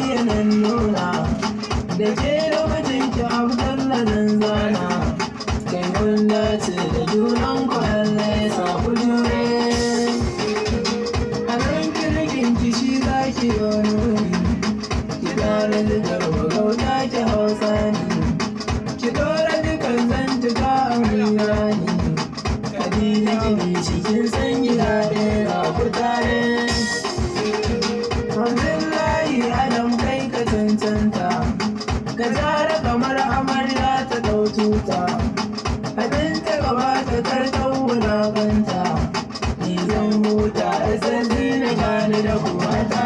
bayyanan nuna da ke da mijinki Abdalla zan zana kai mun dace da junan ku Allah ya sa ku jure a nan kirkin ki shi za ki nuni ki gane zigar magauta ki hausa ni ki dora dukan zantuka a milani Khadija ki bi cikin san gida ɗaya ga ku tare Abdullahi Adam kai ka cancanta ka zara kamar amarya ta ɗau tuta abin ta gaba ta karkan wulakanta ni zan huta SSD na gani da kuma ta